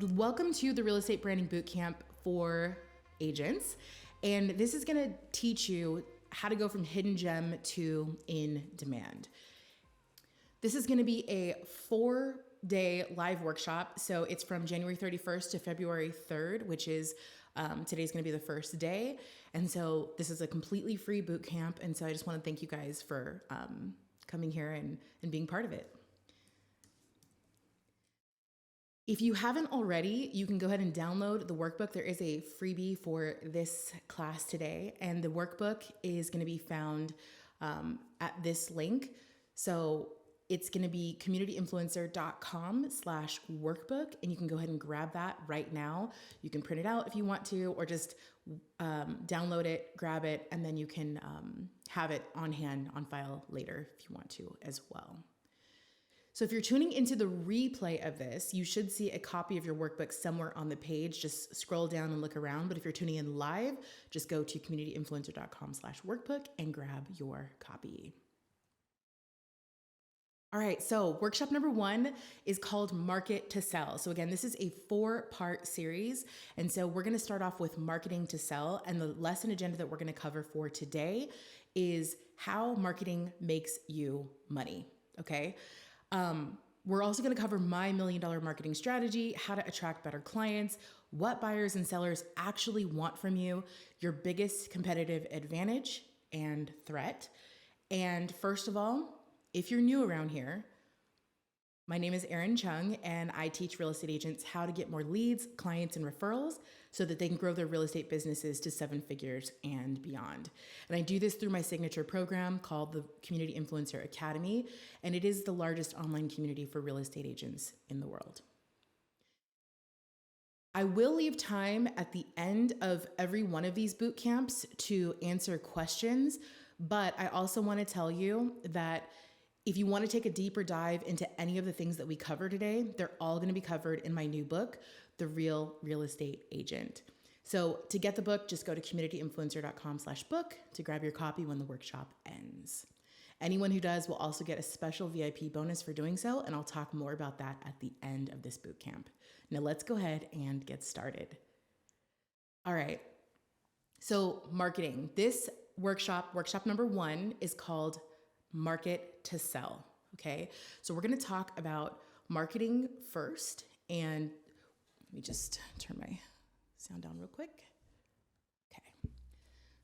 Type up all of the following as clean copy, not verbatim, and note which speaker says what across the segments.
Speaker 1: Welcome to the Real Estate Branding Bootcamp for agents. And this is going to teach you how to go from hidden gem to in demand. This is going to be a 4-day live workshop. So it's from January 31st to February 3rd, which is today's going to be the first day. And so this is a completely free boot camp. And so I just want to thank you guys for coming here and being part of it. If you haven't already, you can go ahead and download the workbook. There is a freebie for this class today, and the workbook is going to be found at this link. So it's going to be communityinfluencer.com/workbook, and you can go ahead and grab that right now. You can print it out if you want to, or just download it, grab it, and then you can have it on hand, on file later if you want to as well. So if you're tuning into the replay of this, you should see a copy of your workbook somewhere on the page. Just scroll down and look around. But if you're tuning in live, just go to communityinfluencer.com/workbook and grab your copy. All right, so workshop number 1 is called Market to Sell. So again, this is a 4-part series. And so we're gonna start off with marketing to sell. And the lesson agenda that we're gonna cover for today is how marketing makes you money, okay? We're also going to cover my $1 million marketing strategy, how to attract better clients, what buyers and sellers actually want from you, your biggest competitive advantage and threat. And first of all, if you're new around here, my name is Erin Chung, and I teach real estate agents how to get more leads, clients, and referrals so that they can grow their real estate businesses to 7 figures and beyond. And I do this through my signature program called the Community Influencer Academy, and it is the largest online community for real estate agents in the world. I will leave time at the end of every one of these boot camps to answer questions, but I also want to tell you that if you want to take a deeper dive into any of the things that we cover today, they're all going to be covered in my new book, The Real Real Estate Agent. So to get the book, just go to communityinfluencer.com/book to grab your copy when the workshop ends. Anyone who does will also get a special VIP bonus for doing so, and I'll talk more about that at the end of this boot camp. Now let's go ahead and get started. All right. So marketing. This workshop number 1, is called Market to Sell. Okay. So we're going to talk about marketing first, and let me just turn my sound down real quick. Okay.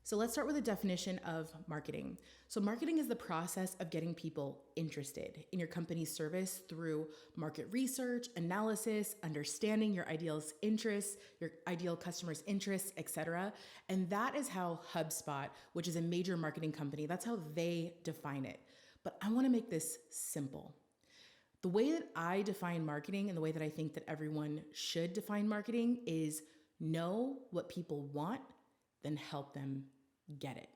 Speaker 1: So let's start with a definition of marketing. So marketing is the process of getting people interested in your company's service through market research, analysis, understanding your ideal interests, your ideal customers' interests, etc. And that is how HubSpot, which is a major marketing company, that's how they define it. But I want to make this simple. The way that I define marketing and the way that I think that everyone should define marketing is know what people want, then help them get it.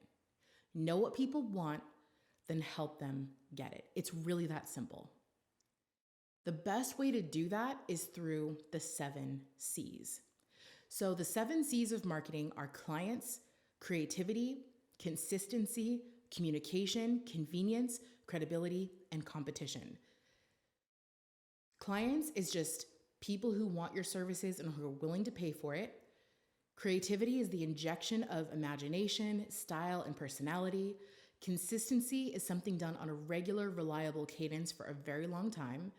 Speaker 1: Know what people want, then help them get it. It's really that simple. The best way to do that is through the 7 C's. So the 7 C's of marketing are clients, creativity, consistency, communication, convenience, credibility, and competition. Clients is just people who want your services and who are willing to pay for it. Creativity is the injection of imagination, style, and personality. Consistency is something done on a regular, reliable cadence for a very long time.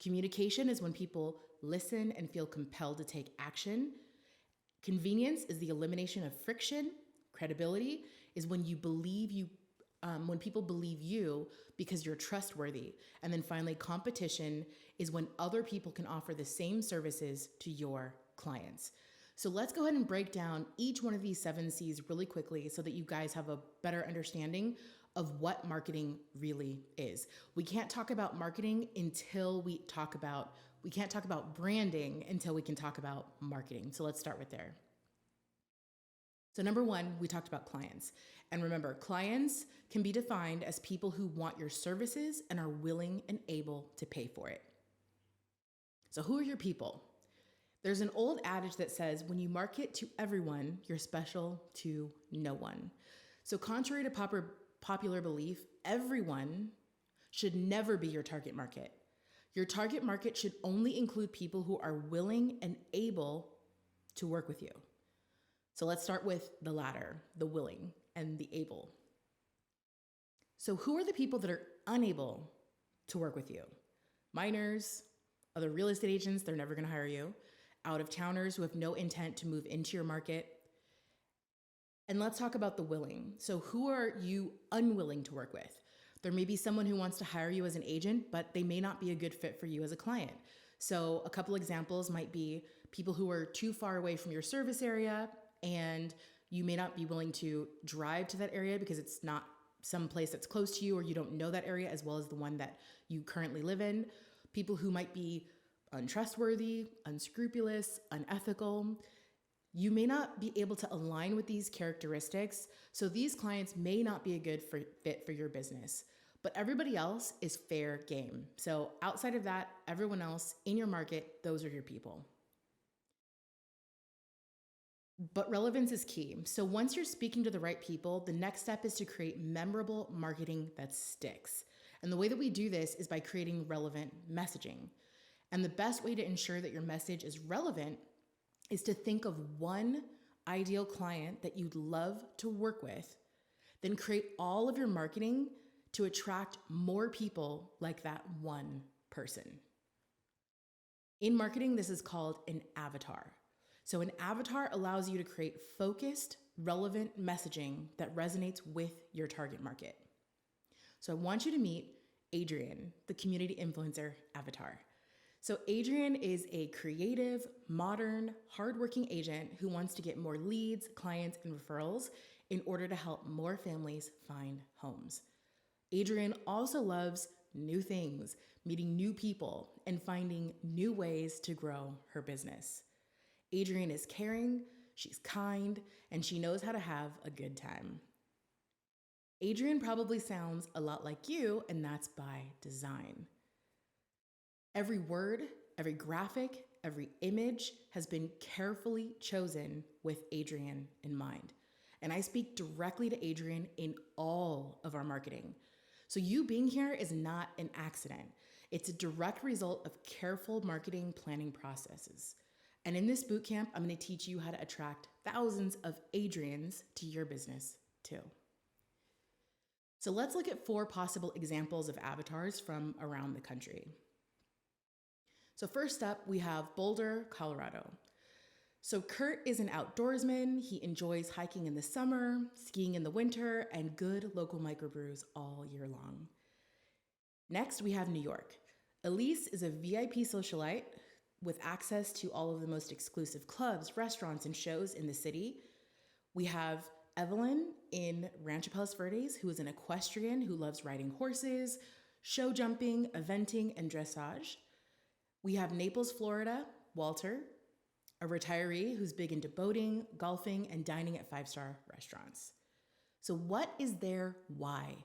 Speaker 1: Communication is when people listen and feel compelled to take action. Convenience is the elimination of friction. Credibility is when when people believe you because you're trustworthy. And then finally, competition is when other people can offer the same services to your clients. So let's go ahead and break down each one of these 7 C's really quickly so that you guys have a better understanding of what marketing really is. We can't talk about marketing until we can't talk about branding until we can talk about marketing. So let's start with there. So number 1, we talked about clients. And remember, clients can be defined as people who want your services and are willing and able to pay for it. So who are your people? There's an old adage that says, when you market to everyone, you're special to no one. So contrary to popular belief, everyone should never be your target market. Your target market should only include people who are willing and able to work with you. So let's start with the latter, the willing and the able. So who are the people that are unable to work with you? Minors, other real estate agents, they're never going to hire you. Out of towners who have no intent to move into your market. And let's talk about the willing. So who are you unwilling to work with? There may be someone who wants to hire you as an agent, but they may not be a good fit for you as a client. So a couple examples might be people who are too far away from your service area, and you may not be willing to drive to that area because it's not some place that's close to you, or you don't know that area as well as the one that you currently live in. People who might be untrustworthy, unscrupulous, unethical. You may not be able to align with these characteristics, so these clients may not be a good fit for your business. But everybody else is fair game. So outside of that, everyone else in your market, those are your people. But relevance is key. So once you're speaking to the right people, the next step is to create memorable marketing that sticks. And the way that we do this is by creating relevant messaging. And the best way to ensure that your message is relevant is to think of one ideal client that you'd love to work with, then create all of your marketing to attract more people like that one person. In marketing, this is called an avatar. So an avatar allows you to create focused, relevant messaging that resonates with your target market. So I want you to meet Adrian, the community influencer avatar. So Adrian is a creative, modern, hardworking agent who wants to get more leads, clients, and referrals in order to help more families find homes. Adrian also loves new things, meeting new people, and finding new ways to grow her business. Adrian is caring, she's kind, and she knows how to have a good time. Adrian probably sounds a lot like you, and that's by design. Every word, every graphic, every image has been carefully chosen with Adrian in mind. And I speak directly to Adrian in all of our marketing. So you being here is not an accident. It's a direct result of careful marketing planning processes. And in this bootcamp, I'm going to teach you how to attract thousands of Adrians to your business too. So let's look at 4 possible examples of avatars from around the country. So first up, we have Boulder, Colorado. So Kurt is an outdoorsman. He enjoys hiking in the summer, skiing in the winter, and good local microbrews all year long. Next, we have New York. Elise is a VIP socialite with access to all of the most exclusive clubs, restaurants, and shows in the city. We have Evelyn in Rancho Palos Verdes, who is an equestrian who loves riding horses, show jumping, eventing, and dressage. We have Naples, Florida, Walter, a retiree who's big into boating, golfing, and dining at 5-star restaurants. So what is their why?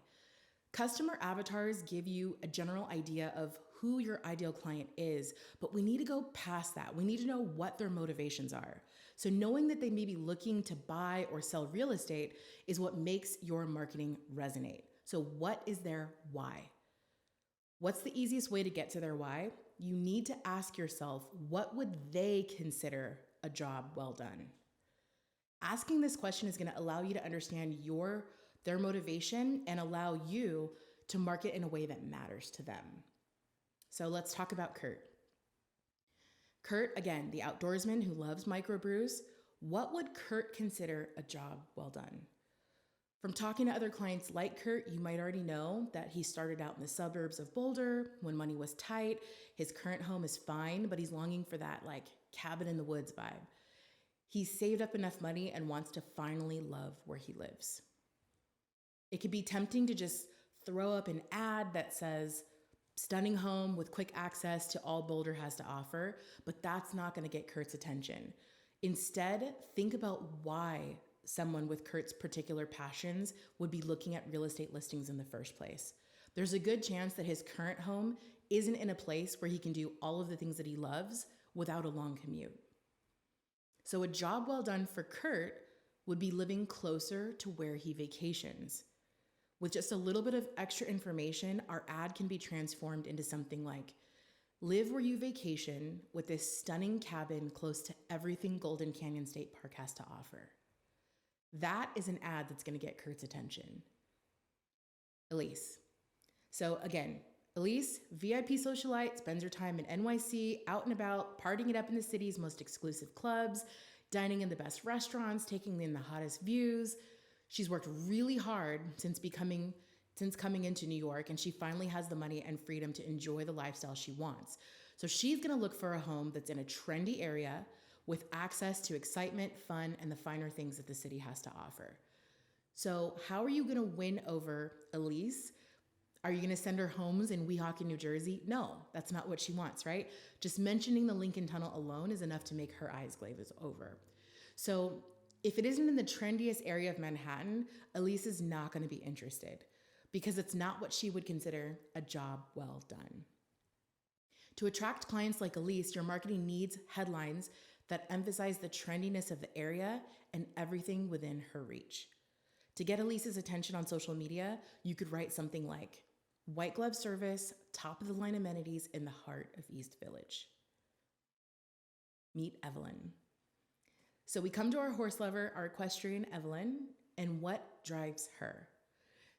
Speaker 1: Customer avatars give you a general idea of who your ideal client is, but we need to go past that. We need to know what their motivations are. So knowing that they may be looking to buy or sell real estate is what makes your marketing resonate. So what is their why? What's the easiest way to get to their why? You need to ask yourself, what would they consider a job well done? Asking this question is going to allow you to understand their motivation and allow you to market in a way that matters to them. So let's talk about Kurt. Kurt, again, the outdoorsman who loves microbrews. What would Kurt consider a job well done? From talking to other clients like Kurt, you might already know that he started out in the suburbs of Boulder when money was tight. His current home is fine, but he's longing for that cabin in the woods vibe. He's saved up enough money and wants to finally love where he lives. It could be tempting to just throw up an ad that says, stunning home with quick access to all Boulder has to offer, but that's not going to get Kurt's attention. Instead, think about why someone with Kurt's particular passions would be looking at real estate listings in the first place. There's a good chance that his current home isn't in a place where he can do all of the things that he loves without a long commute. So a job well done for Kurt would be living closer to where he vacations. With just a little bit of extra information, our ad can be transformed into something like, Live where you vacation with this stunning cabin close to everything Golden Canyon State Park has to offer. That is an ad that's going to get Kurt's attention. Elise. So again, Elise, VIP socialite, spends her time in NYC, out and about, partying it up in the city's most exclusive clubs, dining in the best restaurants, taking in the hottest views. She's worked really hard since coming into New York, and she finally has the money and freedom to enjoy the lifestyle she wants. So she's gonna look for a home that's in a trendy area with access to excitement, fun, and the finer things that the city has to offer. So how are you gonna win over Elise? Are you gonna send her homes in Weehawken, New Jersey? No, that's not what she wants, right? Just mentioning the Lincoln Tunnel alone is enough to make her eyes glaze over. So if it isn't in the trendiest area of Manhattan, Elise is not gonna be interested because it's not what she would consider a job well done. To attract clients like Elise, your marketing needs headlines that emphasize the trendiness of the area and everything within her reach. To get Elise's attention on social media, you could write something like, white glove service, top of the line amenities in the heart of East Village. Meet Evelyn. So we come to our horse lover, our equestrian Evelyn, and what drives her?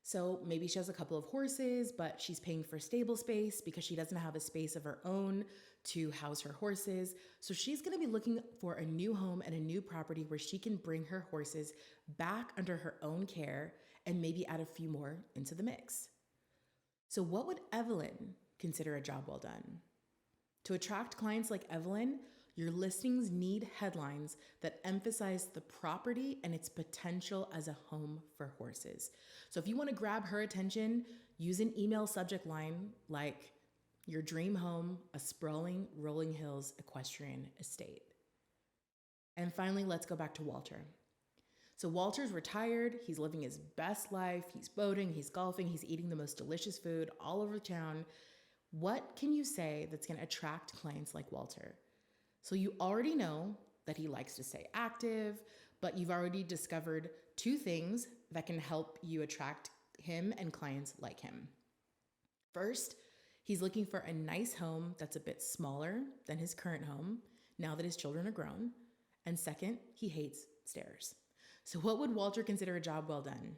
Speaker 1: So maybe she has a couple of horses, but she's paying for stable space because she doesn't have a space of her own to house her horses. So she's gonna be looking for a new home and a new property where she can bring her horses back under her own care and maybe add a few more into the mix. So what would Evelyn consider a job well done? To attract clients like Evelyn, your listings need headlines that emphasize the property and its potential as a home for horses. So if you want to grab her attention, use an email subject line like your dream home, a sprawling rolling hills equestrian estate. And finally, let's go back to Walter. So Walter's retired, he's living his best life, he's boating, he's golfing, he's eating the most delicious food all over town. What can you say that's gonna attract clients like Walter? So you already know that he likes to stay active, but you've already discovered two things that can help you attract him and clients like him. First, he's looking for a nice home that's a bit smaller than his current home now that his children are grown. And second, he hates stairs. So what would Walter consider a job well done?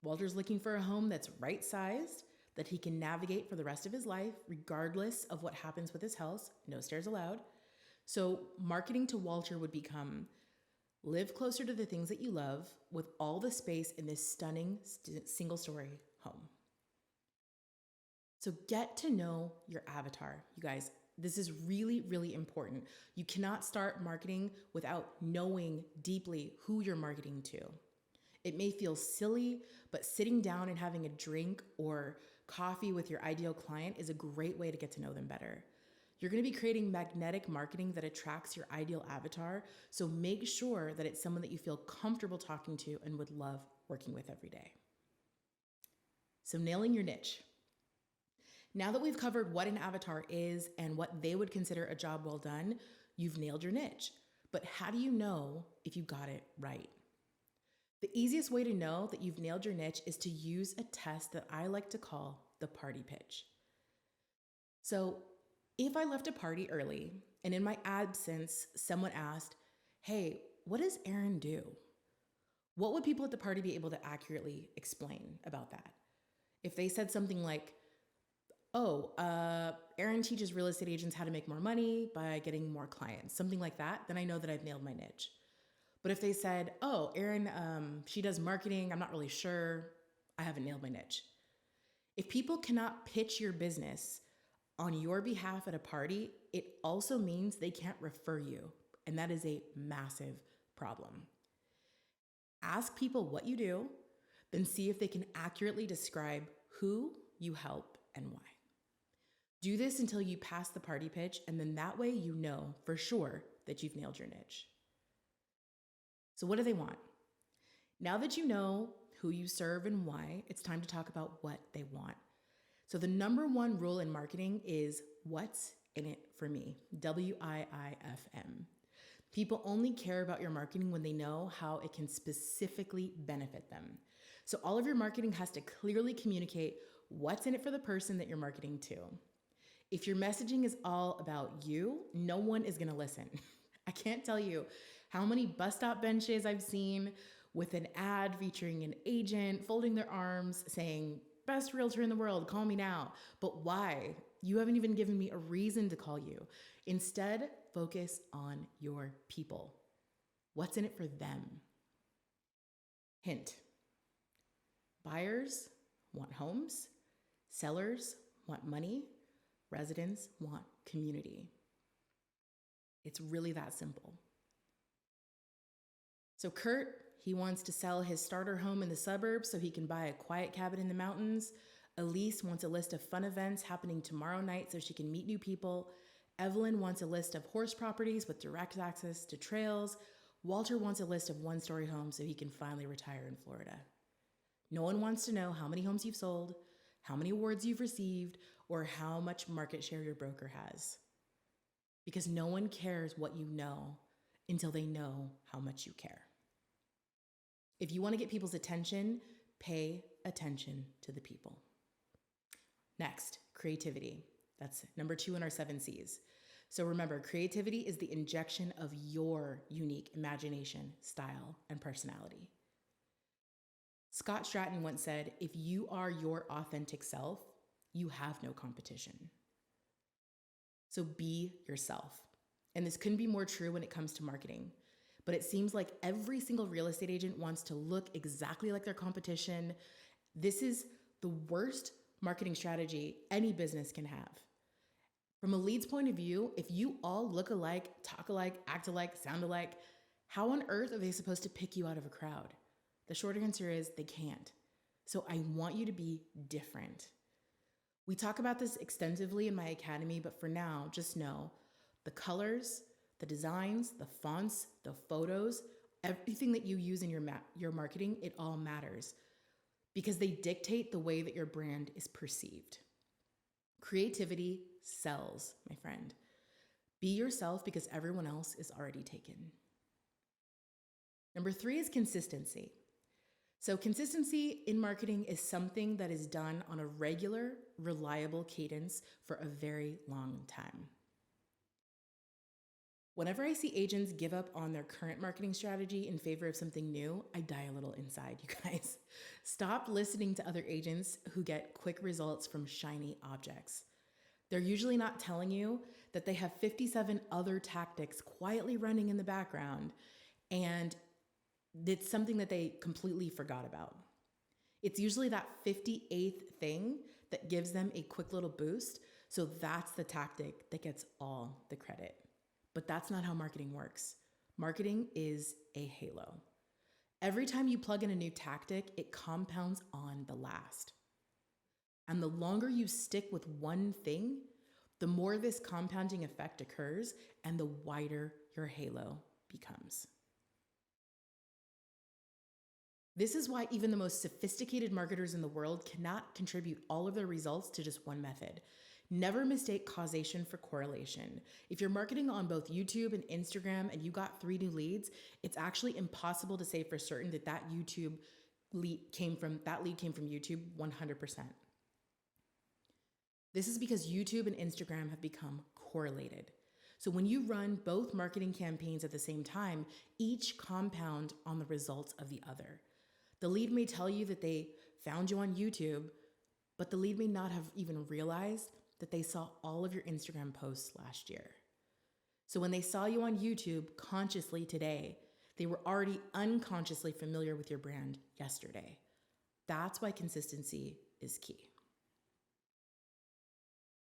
Speaker 1: Walter's looking for a home that's right-sized, that he can navigate for the rest of his life, regardless of what happens with his health, no stairs allowed. So marketing to Walter would become, live closer to the things that you love with all the space in this stunning single-story home. So get to know your avatar, you guys. This is really, really important. You cannot start marketing without knowing deeply who you're marketing to. It may feel silly, but sitting down and having a drink or coffee with your ideal client is a great way to get to know them better. You're gonna be creating magnetic marketing that attracts your ideal avatar, so make sure that it's someone that you feel comfortable talking to and would love working with every day. So nailing your niche. Now that we've covered what an avatar is and what they would consider a job well done, you've nailed your niche. But how do you know if you got it right? The easiest way to know that you've nailed your niche is to use a test that I like to call the party pitch. So if I left a party early and in my absence, someone asked, hey, what does Erin do? What would people at the party be able to accurately explain about that? If they said something like, Erin teaches real estate agents how to make more money by getting more clients, something like that, then I know that I've nailed my niche. But if they said, Erin, she does marketing, I'm not really sure, I haven't nailed my niche. If people cannot pitch your business on your behalf at a party, it also means they can't refer you, and that is a massive problem. Ask people what you do, then see if they can accurately describe who you help and why. Do this until you pass the party pitch, and then that way you know for sure that you've nailed your niche. So what do they want? Now that you know who you serve and why, it's time to talk about what they want. So the number one rule in marketing is what's in it for me, WIIFM. People only care about your marketing when they know how it can specifically benefit them. So all of your marketing has to clearly communicate what's in it for the person that you're marketing to. If your messaging is all about you, no one is going to listen. I can't tell you how many bus stop benches I've seen with an ad featuring an agent folding their arms saying, "Best realtor in the world, call me now." But why? You haven't even given me a reason to call you. Instead, focus on your people. What's in it for them? Hint: buyers want homes, sellers want money, residents want community. It's really that simple. So Kurt, he wants to sell his starter home in the suburbs so he can buy a quiet cabin in the mountains. Elise wants a list of fun events happening tomorrow night so she can meet new people. Evelyn wants a list of horse properties with direct access to trails. Walter wants a list of one-story homes so he can finally retire in Florida. No one wants to know how many homes you've sold, how many awards you've received, or how much market share your broker has. Because no one cares what you know until they know how much you care. If you want to get people's attention, pay attention to the people. Next, creativity. That's number 2 in our 7 C's. So remember, creativity is the injection of your unique imagination, style, and personality. Scott Stratton once said, "If you are your authentic self, you have no competition." So be yourself. And this couldn't be more true when it comes to marketing. But it seems like every single real estate agent wants to look exactly like their competition. This is the worst marketing strategy any business can have. From a lead's point of view, if you all look alike, talk alike, act alike, sound alike, how on earth are they supposed to pick you out of a crowd? The short answer is they can't. So I want you to be different. We talk about this extensively in my academy, but for now, just know the colors, the designs, the fonts, the photos, everything that you use in your marketing, it all matters because they dictate the way that your brand is perceived. Creativity sells, my friend. Be yourself because everyone else is already taken. Number 3 is consistency. So consistency in marketing is something that is done on a regular, reliable cadence for a very long time. Whenever I see agents give up on their current marketing strategy in favor of something new, I die a little inside, you guys. Stop listening to other agents who get quick results from shiny objects. They're usually not telling you that they have 57 other tactics quietly running in the background, and it's something that they completely forgot about. It's usually that 58th thing that gives them a quick little boost, so that's the tactic that gets all the credit. But that's not how marketing works. Marketing is a halo. Every time you plug in a new tactic, it compounds on the last. And the longer you stick with one thing, the more this compounding effect occurs and the wider your halo becomes. This is why even the most sophisticated marketers in the world cannot contribute all of their results to just one method. Never mistake causation for correlation. If you're marketing on both YouTube and Instagram and you got 3 new leads, it's actually impossible to say for certain that that lead came from YouTube 100%. This is because YouTube and Instagram have become correlated. So when you run both marketing campaigns at the same time, each compound on the results of the other. The lead may tell you that they found you on YouTube, but the lead may not have even realized that they saw all of your Instagram posts last year. So when they saw you on YouTube consciously today, they were already unconsciously familiar with your brand yesterday. That's why consistency is key.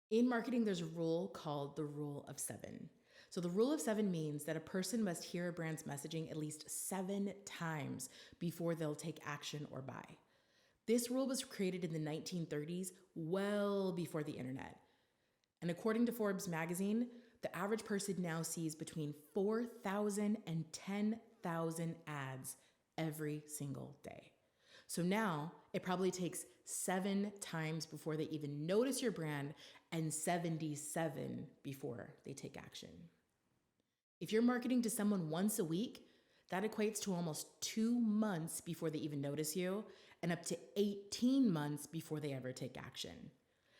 Speaker 1: In marketing, there's a rule called the rule of 7. So the rule of 7 means that a person must hear a brand's messaging at least 7 times before they'll take action or buy. This rule was created in the 1930s, well before the internet. And according to Forbes magazine, the average person now sees between 4,000 and 10,000 ads every single day. So now it probably takes 7 times before they even notice your brand and 77 before they take action. If you're marketing to someone once a week, that equates to almost 2 months before they even notice you and up to 18 months before they ever take action.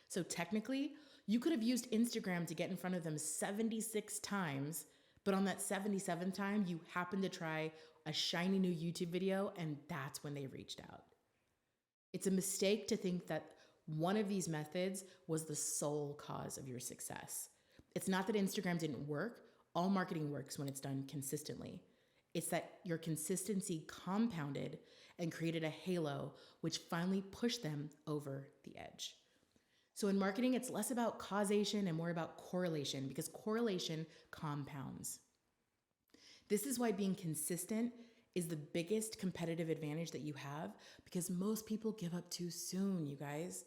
Speaker 1: So technically, You could have used Instagram to get in front of them 76 times, but on that 77th time, you happened to try a shiny new YouTube video, and that's when they reached out. It's a mistake to think that one of these methods was the sole cause of your success. It's not that Instagram didn't work. All marketing works when it's done consistently. It's that your consistency compounded and created a halo, which finally pushed them over the edge. So in marketing, it's less about causation and more about correlation, because correlation compounds. This is why being consistent is the biggest competitive advantage that you have, because most people give up too soon, you guys.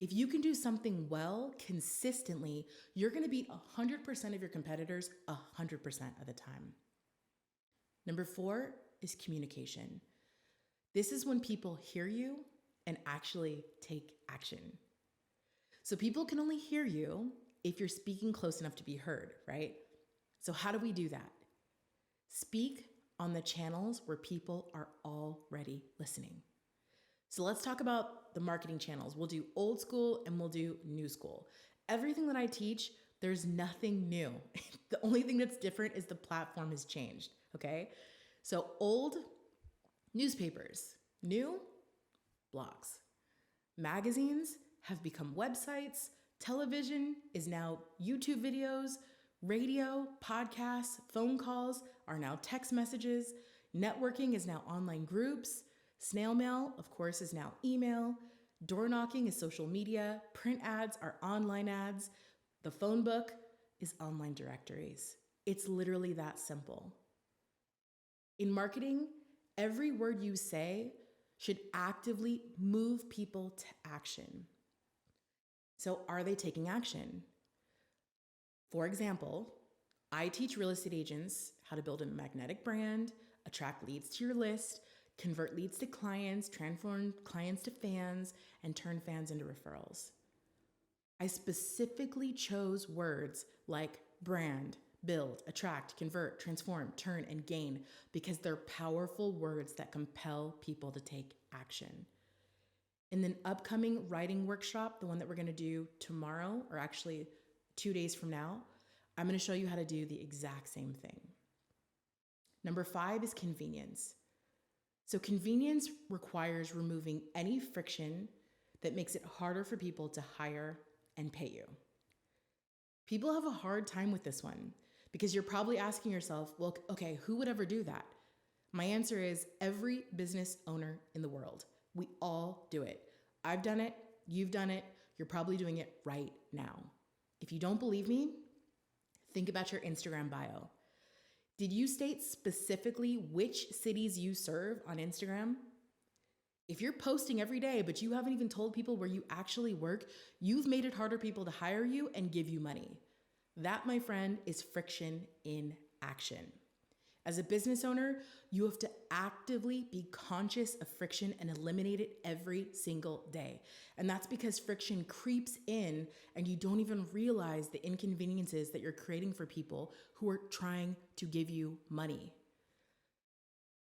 Speaker 1: If you can do something well consistently, you're going to beat 100% of your competitors 100% of the time. Number 4 is communication. This is when people hear you and actually take action. So people can only hear you if you're speaking close enough to be heard, right? So how do we do that? Speak on the channels where people are already listening. So let's talk about the marketing channels. We'll do old school and we'll do new school. Everything that I teach, there's nothing new. The only thing that's different is the platform has changed, okay? So old, newspapers. New, blogs. Magazines have become websites. Television is now YouTube videos. Radio, podcasts, phone calls are now text messages. Networking is now online groups. Snail mail, of course, is now email. Door knocking is social media. Print ads are online ads. The phone book is online directories. It's literally that simple. In marketing, every word you say should actively move people to action. So are they taking action? For example, I teach real estate agents how to build a magnetic brand, attract leads to your list, convert leads to clients, transform clients to fans, and turn fans into referrals. I specifically chose words like brand, build, attract, convert, transform, turn, and gain because they're powerful words that compel people to take action. In the upcoming writing workshop, the one that we're going to do tomorrow, or actually 2 days from now, I'm going to show you how to do the exact same thing. Number 5 is convenience. So convenience requires removing any friction that makes it harder for people to hire and pay you. People have a hard time with this one because you're probably asking yourself, well, okay, who would ever do that? My answer is every business owner in the world. We all do it. I've done it. You've done it. You're probably doing it right now. If you don't believe me, think about your Instagram bio. Did you state specifically which cities you serve on Instagram? If you're posting every day, but you haven't even told people where you actually work, you've made it harder for people to hire you and give you money. That, my friend, is friction in action. As a business owner, you have to actively be conscious of friction and eliminate it every single day. And that's because friction creeps in and you don't even realize the inconveniences that you're creating for people who are trying to give you money.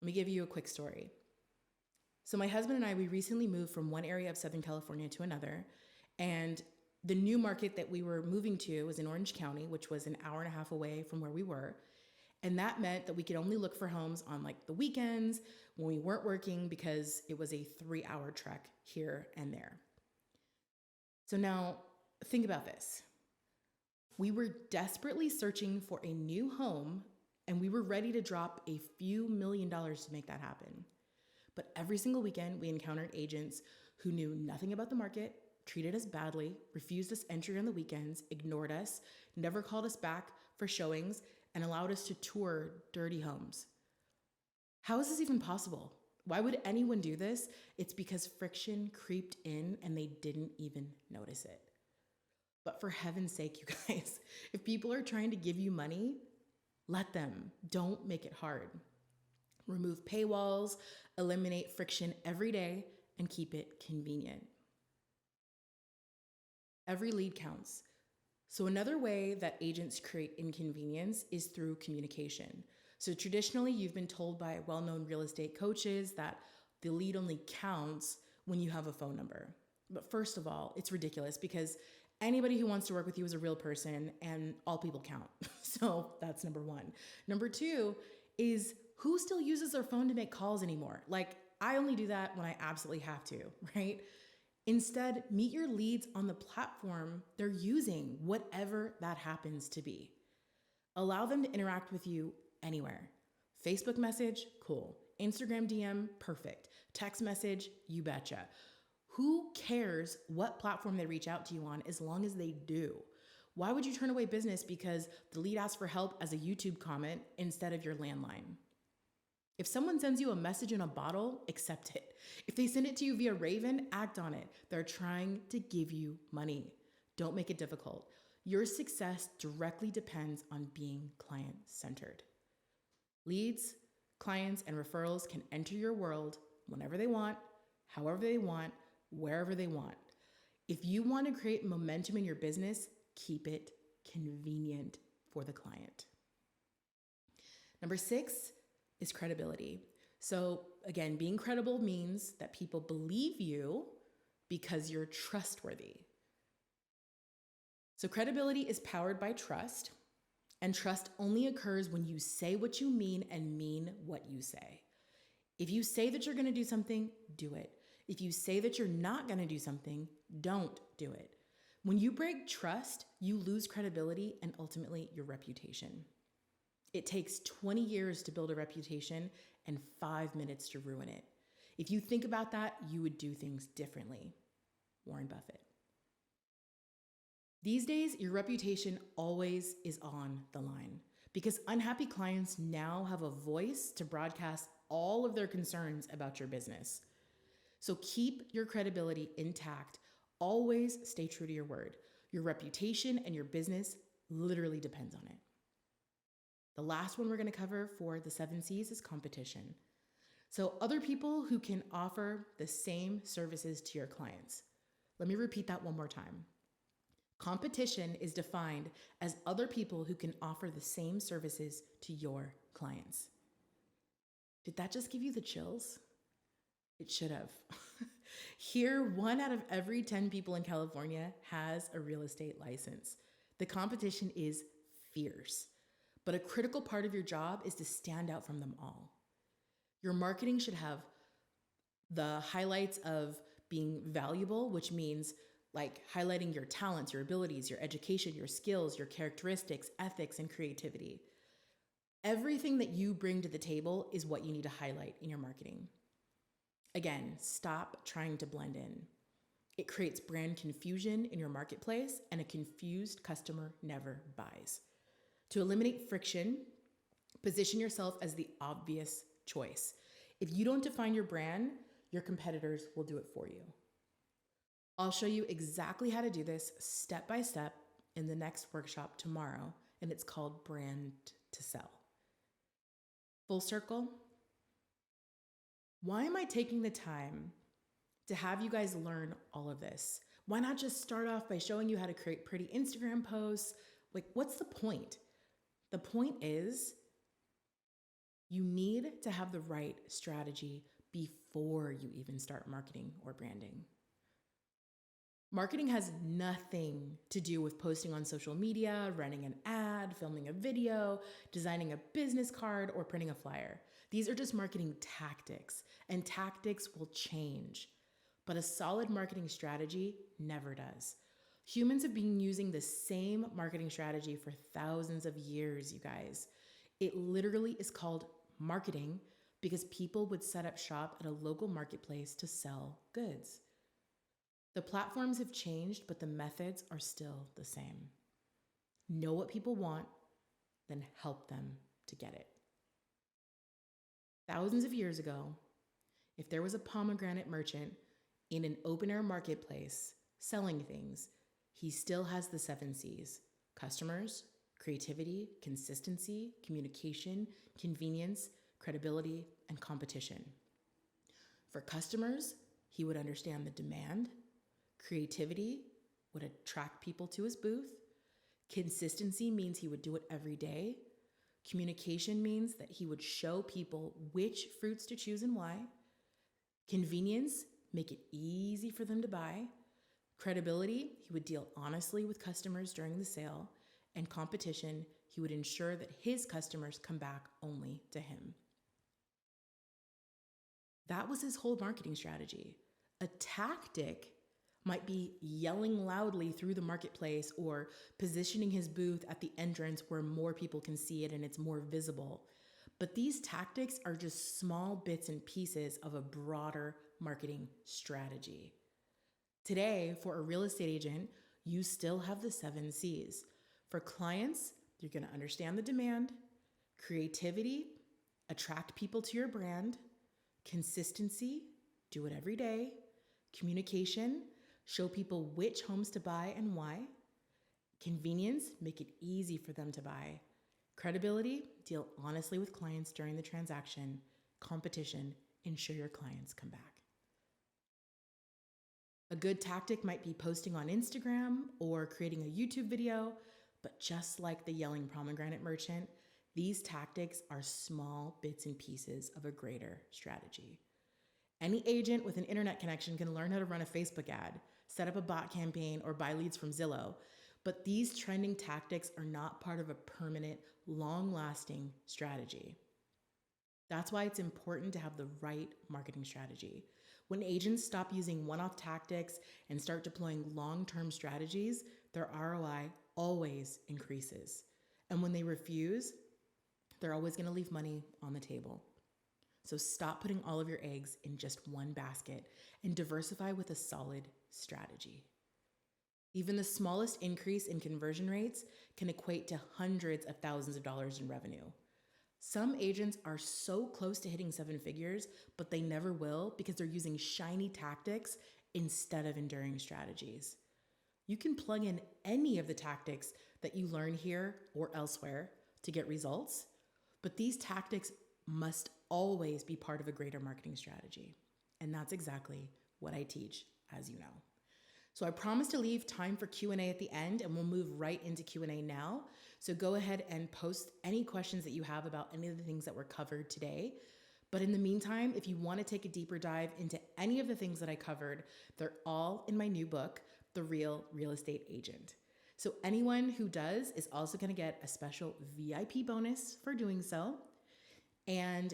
Speaker 1: Let me give you a quick story. So my husband and I, we recently moved from one area of Southern California to another. And the new market that we were moving to was in Orange County, which was an hour and a half away from where we were. And that meant that we could only look for homes on like the weekends when we weren't working because it was a 3-hour trek here and there. So now think about this. We were desperately searching for a new home and we were ready to drop a few $1,000,000 to make that happen. But every single weekend we encountered agents who knew nothing about the market, treated us badly, refused us entry on the weekends, ignored us, never called us back for showings, and allowed us to tour dirty homes. How is this even possible? Why would anyone do this? It's because friction creeped in and they didn't even notice it. But for heaven's sake, you guys, if people are trying to give you money, let them. Don't make it hard. Remove paywalls, eliminate friction every day, and keep it convenient. Every lead counts. So another way that agents create inconvenience is through communication. So traditionally, you've been told by well-known real estate coaches that the lead only counts when you have a phone number. But first of all, it's ridiculous because Anybody who wants to work with you is a real person, and all people count. So that's number one. Number two is, who still uses their phone to make calls anymore? Like, I only do that when I absolutely have to, right? Instead, meet your leads on the platform they're using, whatever that happens to be. Allow them to interact with you anywhere. Facebook message, cool. Instagram DM, perfect. Text message, you betcha. Who cares what platform they reach out to you on as long as they do? Why would you turn away business because the lead asked for help as a YouTube comment instead of your landline? If someone sends you a message in a bottle, accept it. If they send it to you via Raven, act on it. They're trying to give you money. Don't make it difficult. Your success directly depends on being client-centered. Leads, clients, and referrals can enter your world whenever they want, however they want, wherever they want. If you want to create momentum in your business, keep it convenient for the client. Number 6 is credibility. So again, being credible means that people believe you because you're trustworthy. So credibility is powered by trust, and trust only occurs when you say what you mean and mean what you say. If you say that you're going to do something, do it. If you say that you're not going to do something, don't do it. When you break trust, you lose credibility and ultimately your reputation. It takes 20 years to build a reputation and 5 minutes to ruin it. If you think about that, you would do things differently. Warren Buffett. These days, your reputation always is on the line because unhappy clients now have a voice to broadcast all of their concerns about your business. So keep your credibility intact. Always stay true to your word. Your reputation and your business literally depends on it. The last one we're going to cover for the 7 C's is competition. So other people who can offer the same services to your clients. Let me repeat that one more time. Competition is defined as other people who can offer the same services to your clients. Did that just give you the chills? It should have. Here, 1 out of every 10 people in California has a real estate license. The competition is fierce, but a critical part of your job is to stand out from them all. Your marketing should have the highlights of being valuable, which means like highlighting your talents, your abilities, your education, your skills, your characteristics, ethics, and creativity. Everything that you bring to the table is what you need to highlight in your marketing. Again, stop trying to blend in. It creates brand confusion in your marketplace, and a confused customer never buys. To eliminate friction, position yourself as the obvious choice. If you don't define your brand, your competitors will do it for you. I'll show you exactly how to do this step by step in the next workshop tomorrow, and it's called Brand to Sell. Full circle. Why am I taking the time to have you guys learn all of this? Why not just start off by showing you how to create pretty Instagram posts? Like, what's the point? The point is you need to have the right strategy before you even start marketing or branding. Marketing has nothing to do with posting on social media, running an ad, filming a video, designing a business card, or printing a flyer. These are just marketing tactics, and tactics will change. But a solid marketing strategy never does. Humans have been using the same marketing strategy for thousands of years, you guys. It literally is called marketing because people would set up shop at a local marketplace to sell goods. The platforms have changed, but the methods are still the same. Know what people want, then help them to get it. Thousands of years ago, if there was a pomegranate merchant in an open-air marketplace selling things, he still has the 7 C's: customers, creativity, consistency, communication, convenience, credibility, and competition. For customers, he would understand the demand. Creativity would attract people to his booth. Consistency means he would do it every day. Communication means that he would show people which fruits to choose and why. Convenience, make it easy for them to buy. Credibility, he would deal honestly with customers during the sale. And competition, he would ensure that his customers come back only to him. That was his whole marketing strategy. A tactic might be yelling loudly through the marketplace or positioning his booth at the entrance where more people can see it and it's more visible. But these tactics are just small bits and pieces of a broader marketing strategy. Today, for a real estate agent, you still have the 7 C's. For clients, you're going to understand the demand, creativity, attract people to your brand, consistency, do it every day, communication, show people which homes to buy and why, convenience, make it easy for them to buy, credibility, deal honestly with clients during the transaction, competition, ensure your clients come back. A good tactic might be posting on Instagram or creating a YouTube video, but just like the yelling pomegranate merchant, these tactics are small bits and pieces of a greater strategy. Any agent with an internet connection can learn how to run a Facebook ad, set up a bot campaign, or buy leads from Zillow, but these trending tactics are not part of a permanent, long-lasting strategy. That's why it's important to have the right marketing strategy. When agents stop using one-off tactics and start deploying long-term strategies, their ROI always increases. And when they refuse, they're always going to leave money on the table. So stop putting all of your eggs in just one basket and diversify with a solid strategy. Even the smallest increase in conversion rates can equate to hundreds of thousands of dollars in revenue. Some agents are so close to hitting 7 figures, but they never will because they're using shiny tactics instead of enduring strategies. You can plug in any of the tactics that you learn here or elsewhere to get results, but these tactics must always be part of a greater marketing strategy. And that's exactly what I teach, as you know. So I promise to leave time for Q&A at the end, and we'll move right into Q&A now. So go ahead and post any questions that you have about any of the things that were covered today. But in the meantime, if you want to take a deeper dive into any of the things that I covered, they're all in my new book, The Real Real Estate Agent. So anyone who does is also going to get a special VIP bonus for doing so. And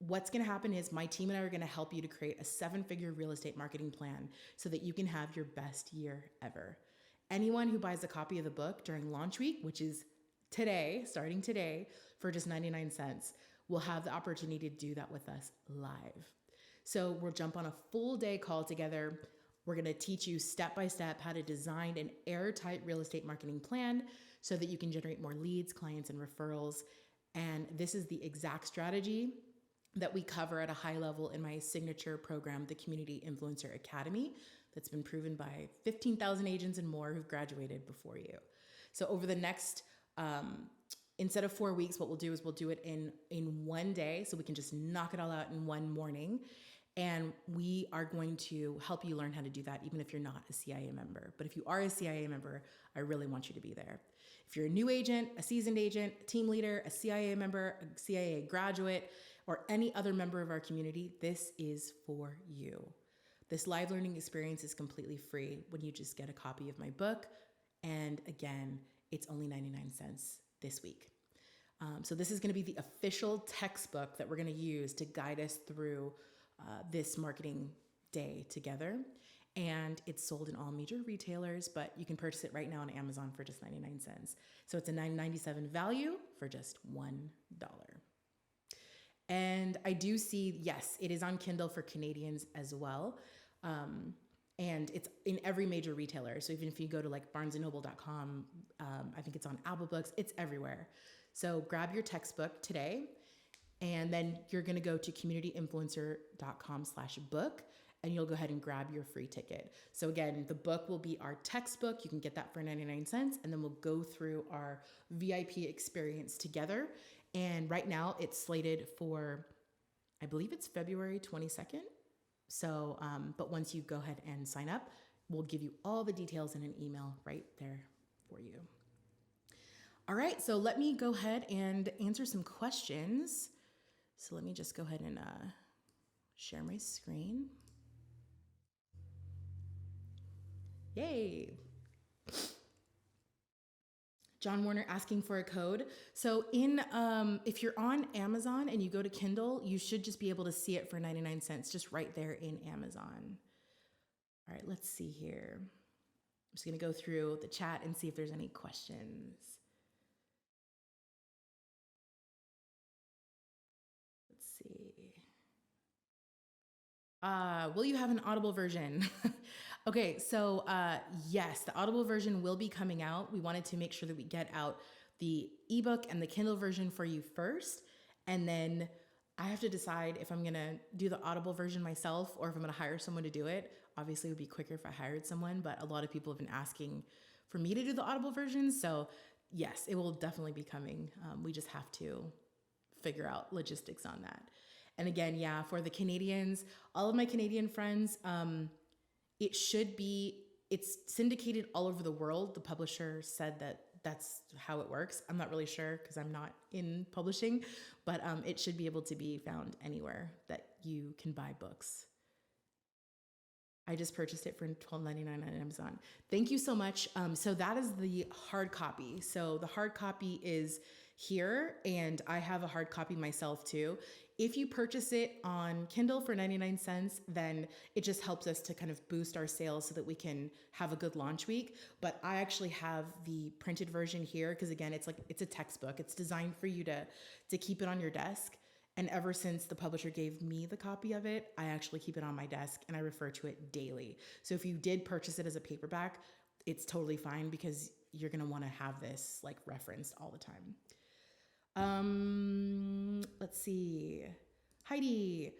Speaker 1: what's going to happen is my team and I are going to help you to create a 7-figure real estate marketing plan so that you can have your best year ever. Anyone who buys a copy of the book during launch week, which is today, starting today, for just 99 cents, will have the opportunity to do that with us live. So we'll jump on a full day call together. We're going to teach you step by step how to design an airtight real estate marketing plan so that you can generate more leads, clients, and referrals. And this is the exact strategy that we cover at a high level in my signature program, the Community Influencer Academy, that's been proven by 15,000 agents and more who've graduated before you. So over the next, instead of 4 weeks, what we'll do is we'll do it in one day, so we can just knock it all out in one morning. And we are going to help you learn how to do that, even if you're not a CIA member. But if you are a CIA member, I really want you to be there. If you're a new agent, a seasoned agent, a team leader, a CIA member, a CIA graduate, or any other member of our community, this is for you. This live learning experience is completely free when you just get a copy of my book. And again, it's only 99 cents this week. So this is going to be the official textbook that we're going to use to guide us through this marketing day together. And it's sold in all major retailers, but you can purchase it right now on Amazon for just 99 cents. So it's a $9.97 value for just $1. And I do see, yes, it is on Kindle for Canadians as well. And it's in every major retailer. So even if you go to like barnesandnoble.com, I think it's on Apple Books, it's everywhere. So grab your textbook today, and then you're going to go to communityinfluencer.com/book, and you'll go ahead and grab your free ticket. So again, the book will be our textbook. You can get that for 99 cents, and then we'll go through our VIP experience together. And right now it's slated for, I believe it's February 22nd. So, but once you go ahead and sign up, we'll give you all the details in an email right there for you. All right, so let me go ahead and answer some questions. So let me just go ahead and share my screen. Yay. John Warner asking for a code. So if you're on Amazon and you go to Kindle, you should just be able to see it for 99 cents just right there in Amazon. All right, let's see here. I'm just going to go through the chat and see if there's any questions. Let's see. Will you have an Audible version? Okay, so yes, the Audible version will be coming out. We wanted to make sure that we get out the ebook and the Kindle version for you first, and then I have to decide if I'm gonna do the Audible version myself or if I'm gonna hire someone to do it. Obviously, it would be quicker if I hired someone, but a lot of people have been asking for me to do the Audible version, so yes, it will definitely be coming. We just have to figure out logistics on that. And again, yeah, for the Canadians, all of my Canadian friends, it's syndicated all over the world. The publisher said that that's how it works. I'm not really sure because I'm not in publishing, but it should be able to be found anywhere that you can buy books. I just purchased it for $12.99 on Amazon. Thank you so much. So that is the hard copy. So the hard copy is here, and I have a hard copy myself too. If you purchase it on Kindle for 99 cents, then it just helps us to kind of boost our sales so that we can have a good launch week. But I actually have the printed version here because again, it's a textbook. It's designed for you to keep it on your desk. And ever since the publisher gave me the copy of it, I actually keep it on my desk and I refer to it daily. So if you did purchase it as a paperback, it's totally fine because you're gonna wanna have this like referenced all the time. Let's see. Heidi,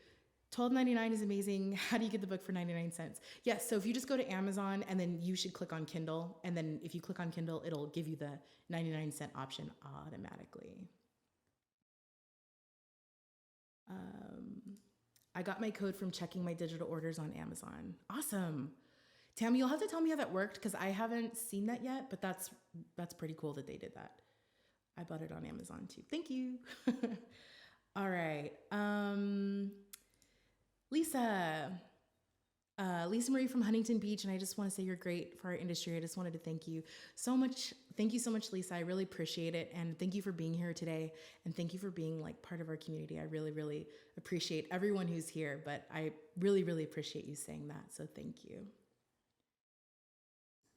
Speaker 1: $12.99 is amazing. How do you get the book for 99 cents? Yes, so if you just go to Amazon and then you should click on Kindle, and then if you click on Kindle, it'll give you the 99-cent option automatically. I got my code from checking my digital orders on Amazon. Awesome. Tammy, you'll have to tell me how that worked because I haven't seen that yet, but that's pretty cool that they did that. I bought it on Amazon too. Thank you. All right. Lisa Marie from Huntington Beach. And I just want to say you're great for our industry. I just wanted to thank you so much. Thank you so much, Lisa. I really appreciate it. And thank you for being here today. And thank you for being like part of our community. I really, really appreciate everyone who's here, but I really, really appreciate you saying that. So thank you.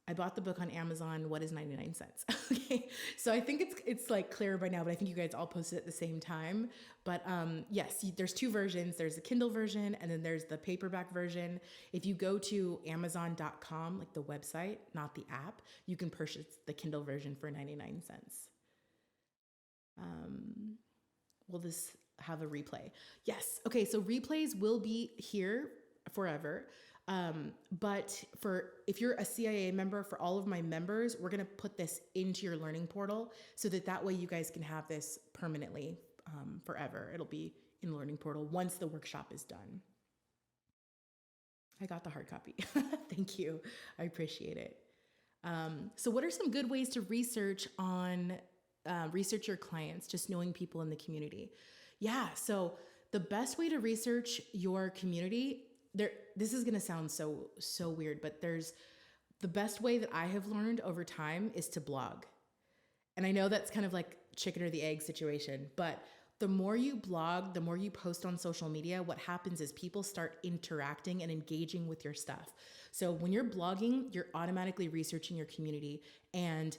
Speaker 1: I bought the book on Amazon. What is 99 cents? Okay. So I think it's like clear by now, but I think you guys all posted at the same time. But yes, there's two versions. There's the Kindle version and then there's the paperback version. If you go to Amazon.com, like the website, not the app, you can purchase the Kindle version for 99 cents. Will this have a replay? Yes. Okay. So replays will be here forever. But if you're a CIA member, for all of my members, we're going to put this into your learning portal so that way you guys can have this permanently forever. It'll be in the learning portal once the workshop is done. I got the hard copy. Thank you. I appreciate it. So what are some good ways to research your clients, just knowing people in the community? Yeah. So the best way to research your community, this is going to sound so weird, but the best way that I have learned over time is to blog. And I know that's kind of like chicken or the egg situation, but the more you blog, the more you post on social media, what happens is people start interacting and engaging with your stuff. So when you're blogging, you're automatically researching your community, and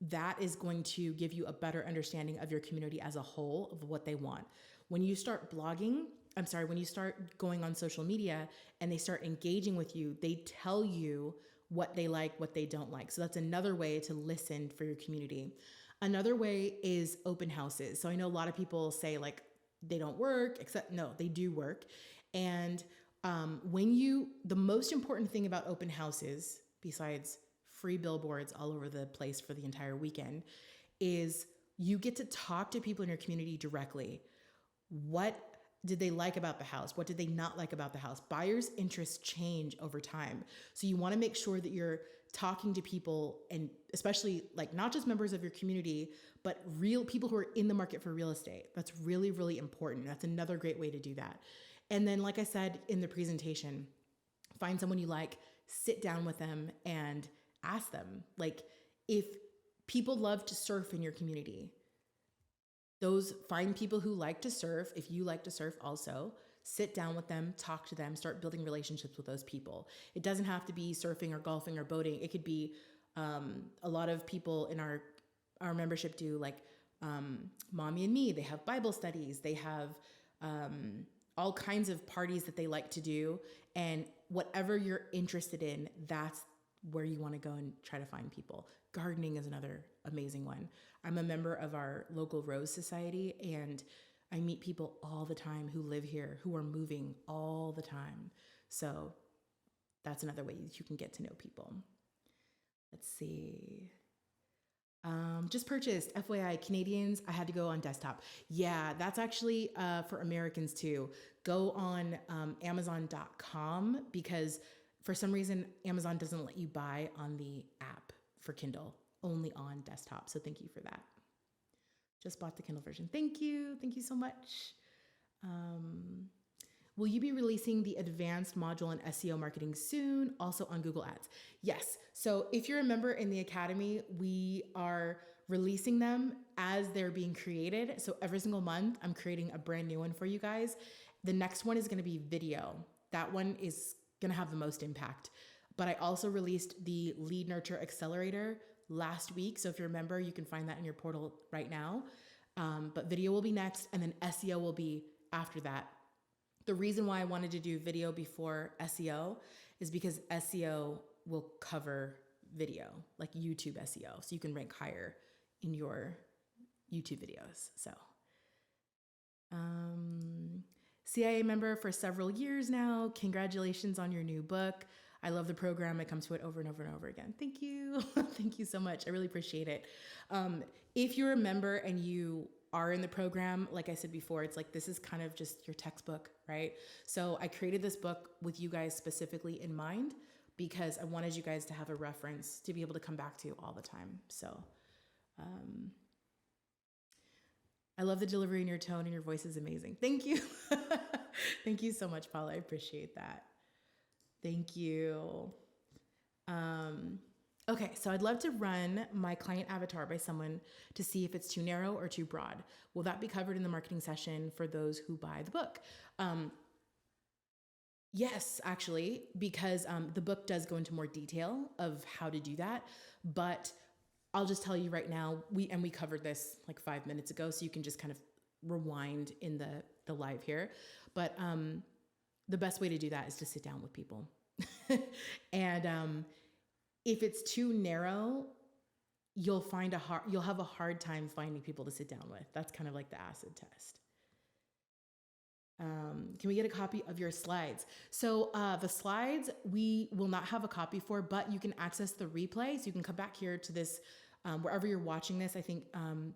Speaker 1: that is going to give you a better understanding of your community as a whole, of what they want. When you start when you start going on social media and they start engaging with you, they tell you what they like, what they don't like. So that's another way to listen for your community. Another way is open houses. So I know a lot of people say like they don't work, except no, they do work. And the most important thing about open houses, besides free billboards all over the place for the entire weekend, is you get to talk to people in your community directly. What did they like about the house? What did they not like about the house? Buyers' interests change over time. So you want to make sure that you're talking to people, and especially like not just members of your community, but real people who are in the market for real estate. That's really, really important. That's another great way to do that. And then, like I said in the presentation, find someone you like, sit down with them and ask them. Like, if people love to surf in your community, find people who like to surf. If you like to surf also, sit down with them, talk to them, start building relationships with those people. It doesn't have to be surfing or golfing or boating. It could be a lot of people in our membership do like Mommy and Me. They have Bible studies. They have all kinds of parties that they like to do. And whatever you're interested in, that's where you want to go and try to find people. Gardening is another amazing one. I'm a member of our local Rose Society, and I meet people all the time who live here, who are moving all the time. So that's another way you can get to know people. Let's see. Just purchased, FYI, Canadians, I had to go on desktop. Yeah, that's actually for Americans too. Go on Amazon.com, because for some reason, Amazon doesn't let you buy on the app for Kindle, only on desktop. So thank you for that. Just bought the Kindle version. Thank you. Thank you so much. Will you be releasing the advanced module in SEO marketing soon, also on Google Ads? Yes. So if you're a member in the Academy, we are releasing them as they're being created. So every single month, I'm creating a brand new one for you guys. The next one is going to be video. That one is going to have the most impact. But I also released the Lead Nurture Accelerator last week. So if you're a member, you can find that in your portal right now. But video will be next, and then SEO will be after that. The reason why I wanted to do video before SEO is because SEO will cover video, like YouTube SEO. So you can rank higher in your YouTube videos. So, CIA member for several years now. Congratulations on your new book. I love the program. I come to it over and over and over again. Thank you. Thank you so much. I really appreciate it. If you're a member and you are in the program, like I said before, it's like, this is kind of just your textbook, right? So I created this book with you guys specifically in mind, because I wanted you guys to have a reference to be able to come back to all the time. So I love the delivery in your tone, and your voice is amazing. Thank you. Thank you so much, Paula. I appreciate that. Thank you. Okay, so I'd love to run my client avatar by someone to see if it's too narrow or too broad. Will that be covered in the marketing session for those who buy the book? Yes, actually, because the book does go into more detail of how to do that. But I'll just tell you right now, we covered this like 5 minutes ago, so you can just kind of rewind in the live here. But the best way to do that is to sit down with people. And if it's too narrow, you'll have a hard time finding people to sit down with. That's kind of like the acid test. Can we get a copy of your slides? So the slides we will not have a copy for, but you can access the replay. So you can come back here to this wherever you're watching this. I think,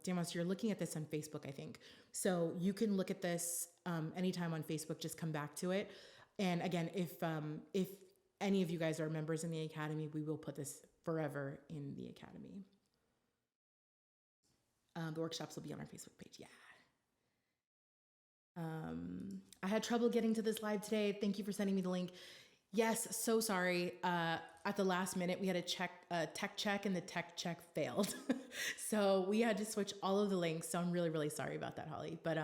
Speaker 1: Damos, you're looking at this on Facebook, I think. So you can look at this anytime on Facebook. Just come back to it. And again, if any of you guys are members in the Academy, we will put this forever in the Academy. The workshops will be on our Facebook page. Yeah. I had trouble getting to this live today. Thank you for sending me the link. Yes, so sorry. At the last minute, we had a tech check, and the tech check failed. So we had to switch all of the links. So I'm really, really sorry about that, Holly. But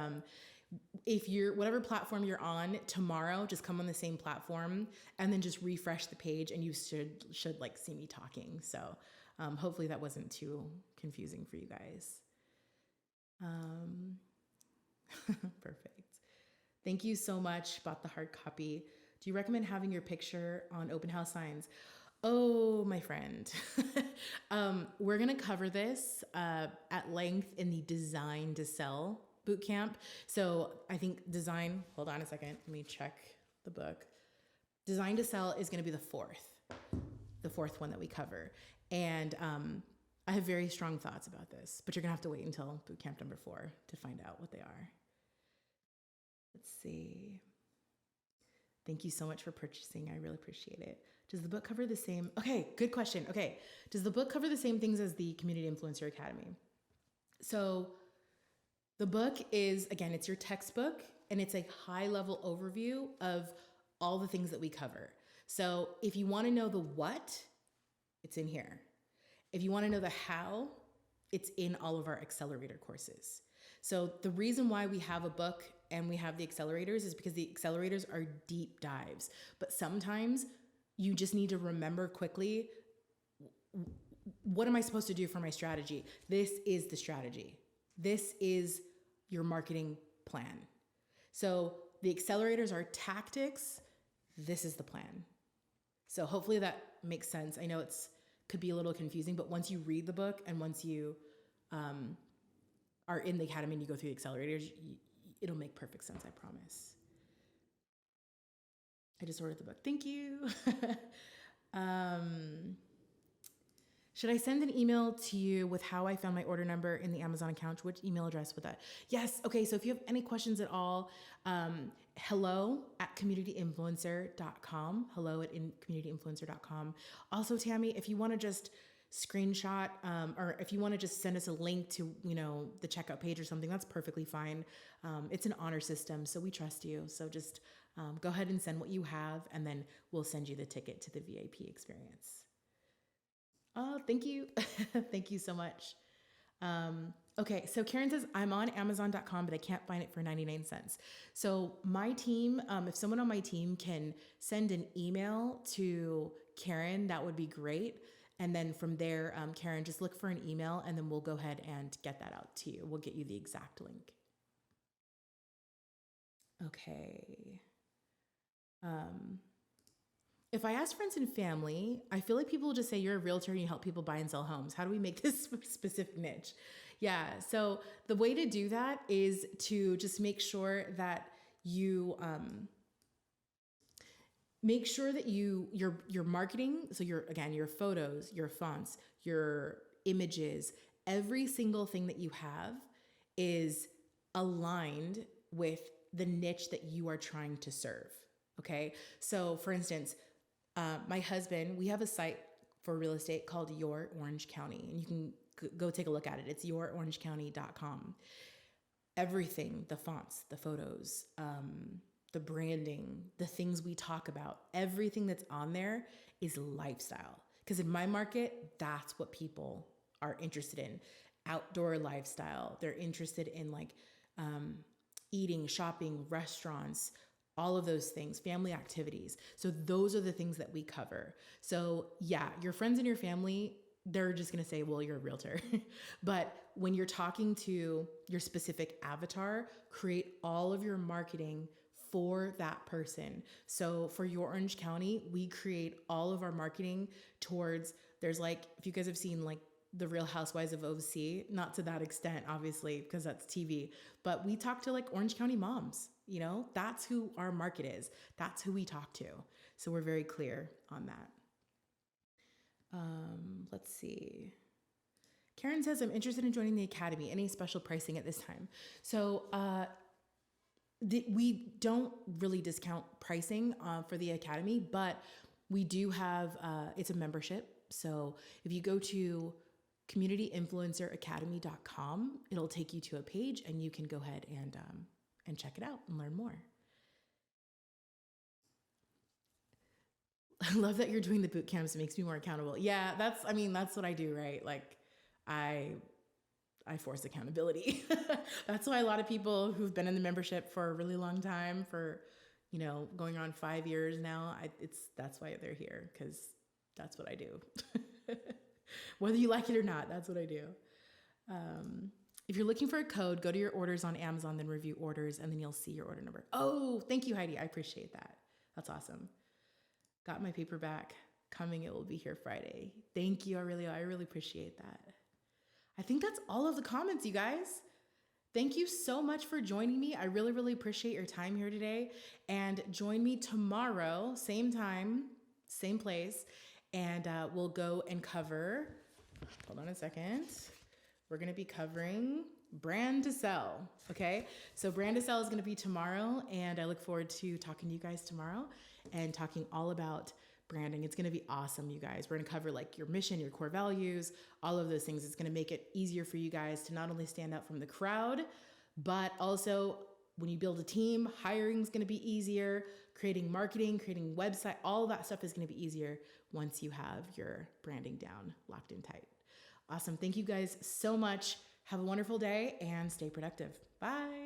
Speaker 1: if whatever platform you're on tomorrow, just come on the same platform and then just refresh the page, and you should like see me talking. So hopefully that wasn't too confusing for you guys. Perfect. Thank you so much. Bought the hard copy. Do you recommend having your picture on open house signs? Oh, my friend. We're going to cover this at length in the Design to Sell bootcamp. So I think hold on a second. Let me check the book. Design to Sell is going to be the fourth one that we cover. And I have very strong thoughts about this, but you're going to have to wait until bootcamp number 4 to find out what they are. Let's see. Thank you so much for purchasing. I really appreciate it. Does the book cover the same? Okay, good question. Okay. Does the book cover the same things as the Community Influencer Academy? So the book is, again, it's your textbook, and it's a high level overview of all the things that we cover. So if you want to know the what, it's in here. If you want to know the how, it's in all of our accelerator courses. So the reason why we have a book and we have the accelerators is because the accelerators are deep dives. But sometimes you just need to remember quickly, what am I supposed to do for my strategy? This is the strategy. This is your marketing plan. So the accelerators are tactics. This is the plan. So hopefully that makes sense. I know it's could be a little confusing, but once you read the book and once you are in the academy and you go through the accelerators, it'll make perfect sense, I promise. I just ordered the book. Thank you. Should I send an email to you with how I found my order number in the Amazon account? Which email address would that? Yes. Okay. So if you have any questions at all, hello@communityinfluencer.com. Hello@communityinfluencer.com. Also, Tammy, if you want to just screenshot or if you want to just send us a link to, the checkout page or something, that's perfectly fine. It's an honor system, so we trust you. So just go ahead and send what you have, and then we'll send you the ticket to the VIP experience. Oh, thank you. Thank you so much. Okay, so Karen says, I'm on Amazon.com, but I can't find it for 99 cents. So my team, if someone on my team can send an email to Karen, that would be great. And then from there, Karen, just look for an email and then we'll go ahead and get that out to you. We'll get you the exact link. Okay. If I ask friends and family, I feel like people will just say you're a realtor and you help people buy and sell homes. How do we make this specific niche? Yeah, so the way to do that is to just make sure that you make sure that your marketing, so your photos, your fonts, your images, every single thing that you have is aligned with the niche that you are trying to serve. Okay, so for instance, my husband, we have a site for real estate called Your Orange County, and you can go take a look at it. It's yourorangecounty.com. Everything, the fonts, the photos, the branding, the things we talk about, everything that's on there is lifestyle. Because in my market, that's what people are interested in. Outdoor lifestyle. They're interested in eating, shopping, restaurants, all of those things, family activities. So those are the things that we cover. So yeah, your friends and your family, they're just going to say, well, you're a realtor. But when you're talking to your specific avatar, create all of your marketing for that person. So for Your Orange County, we create all of our marketing towards, there's if you guys have seen the Real Housewives of OC, not to that extent, obviously, because that's TV, but we talk to Orange County moms, that's who our market is. That's who we talk to. So we're very clear on that. Let's see. Karen says, I'm interested in joining the Academy. Any special pricing at this time? So we don't really discount pricing for the Academy, but we do have, it's a membership. So if you go to communityinfluenceracademy.com, it'll take you to a page and you can go ahead and check it out and learn more. I love that you're doing the boot camps. It makes me more accountable. Yeah, that's what I do, right? I force accountability. That's why a lot of people who've been in the membership for a really long time, for, going on 5 years now, that's why they're here, because that's what I do. Whether you like it or not, that's what I do. If you're looking for a code, go to your orders on Amazon, then review orders, and then you'll see your order number. Oh, thank you, Heidi. I appreciate that. That's awesome. Got my paperback coming. It will be here Friday. Thank you, Aurelio. I really appreciate that. I think that's all of the comments, you guys. Thank you so much for joining me. I really, really appreciate your time here today. And join me tomorrow, same time, same place. And we'll go and cover, hold on a second. We're going to be covering brand to sell. Okay. So brand to sell is going to be tomorrow. And I look forward to talking to you guys tomorrow and talking all about branding. It's going to be awesome, you guys. We're going to cover your mission, your core values, all of those things. It's going to make it easier for you guys to not only stand out from the crowd, but also when you build a team, hiring is going to be easier, creating marketing, creating website, all of that stuff is going to be easier once you have your branding down, locked in tight. Awesome. Thank you guys so much. Have a wonderful day and stay productive. Bye.